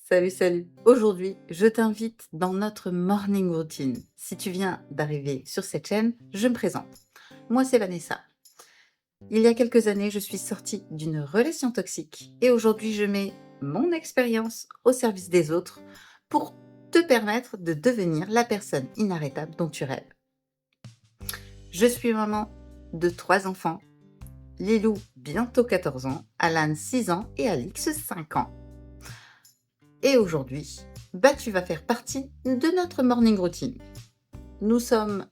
Salut, salut. Aujourd'hui, je t'invite dans notre morning routine. Si tu viens d'arriver sur cette chaîne, je me présente. Moi, c'est Vanessa. Il y a quelques années, je suis sortie d'une relation toxique et aujourd'hui, je mets mon expérience au service des autres pour te permettre de devenir la personne inarrêtable dont tu rêves. Je suis maman de 3 enfants. Lilou, bientôt 14 ans, Alan, 6 ans et Alix, 5 ans. Et aujourd'hui, tu vas faire partie de notre morning routine. Nous sommes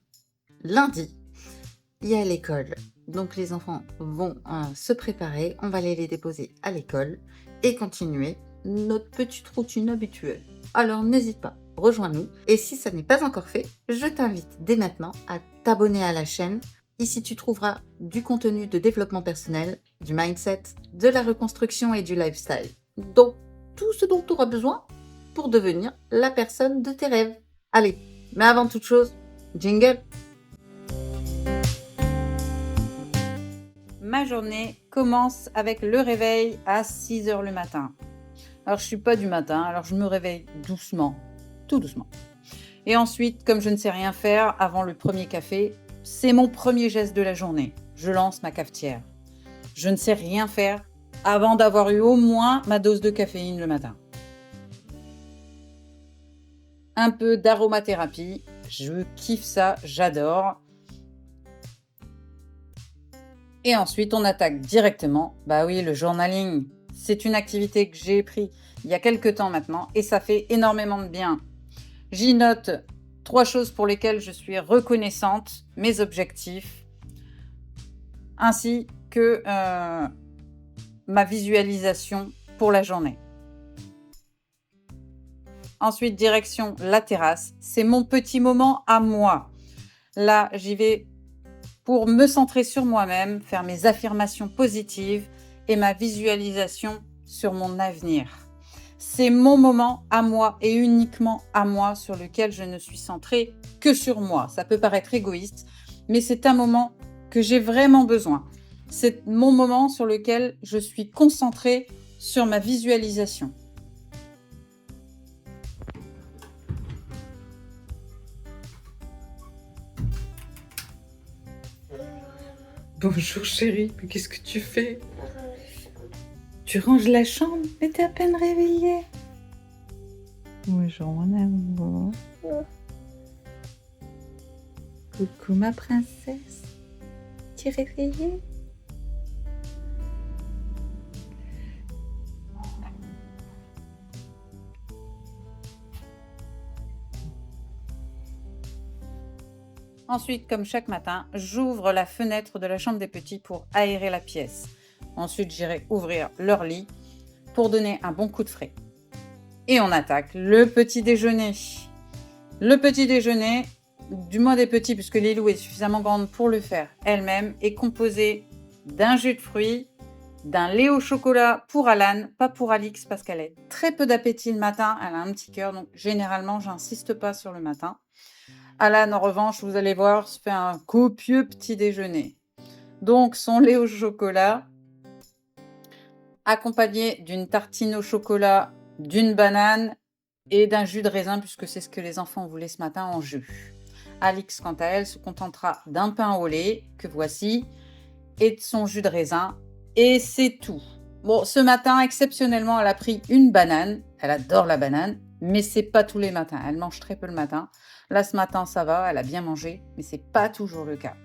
lundi, il y a l'école, donc les enfants vont se préparer, on va aller les déposer à l'école et continuer notre petite routine habituelle. Alors n'hésite pas, rejoins-nous et si ça n'est pas encore fait, je t'invite dès maintenant à t'abonner à la chaîne. Ici, tu trouveras du contenu de développement personnel, du mindset, de la reconstruction et du lifestyle. Donc, tout ce dont tu auras besoin pour devenir la personne de tes rêves. Allez, mais avant toute chose, jingle. Ma journée commence avec le réveil à 6 h le matin. Alors, je suis pas du matin, alors je me réveille doucement, tout doucement. Et ensuite, comme je ne sais rien faire avant le premier café, c'est mon premier geste de la journée. Je lance ma cafetière. Je ne sais rien faire avant d'avoir eu au moins ma dose de caféine le matin. Un peu d'aromathérapie, je kiffe ça, j'adore. Et ensuite, on attaque directement. Bah oui, le journaling, c'est une activité que j'ai pris il y a quelques temps maintenant et ça fait énormément de bien. J'y note 3 choses pour lesquelles je suis reconnaissante, mes objectifs, ainsi que ma visualisation pour la journée. Ensuite, direction la terrasse. C'est mon petit moment à moi. Là, j'y vais pour me centrer sur moi-même, faire mes affirmations positives et ma visualisation sur mon avenir. C'est mon moment à moi et uniquement à moi sur lequel je ne suis centrée que sur moi. Ça peut paraître égoïste, mais c'est un moment que j'ai vraiment besoin. C'est mon moment sur lequel je suis concentrée sur ma visualisation. Bonjour chérie, mais qu'est-ce que tu fais? Tu ranges la chambre, mais t'es à peine réveillée. Bonjour mon amour. Coucou ma princesse. T'es réveillée? Ensuite, comme chaque matin, j'ouvre la fenêtre de la chambre des petits pour aérer la pièce. Ensuite, j'irai ouvrir leur lit pour donner un bon coup de frais. Et on attaque le petit déjeuner. Le petit déjeuner, du moins des petits, puisque Lilou est suffisamment grande pour le faire elle-même, est composé d'un jus de fruits, d'un lait au chocolat pour Alan, pas pour Alix, parce qu'elle a très peu d'appétit le matin, elle a un petit cœur, donc généralement, j'insiste pas sur le matin. Alan, en revanche, vous allez voir, se fait un copieux petit déjeuner. Donc, son lait au chocolat, accompagné d'une tartine au chocolat, d'une banane et d'un jus de raisin, puisque c'est ce que les enfants voulaient ce matin en jus. Alix, quant à elle, se contentera d'un pain au lait, que voici, et de son jus de raisin, et c'est tout. Bon, ce matin, exceptionnellement, elle a pris une banane. Elle adore la banane, mais c'est pas tous les matins. Elle mange très peu le matin. Là, ce matin, ça va, elle a bien mangé, mais c'est pas toujours le cas.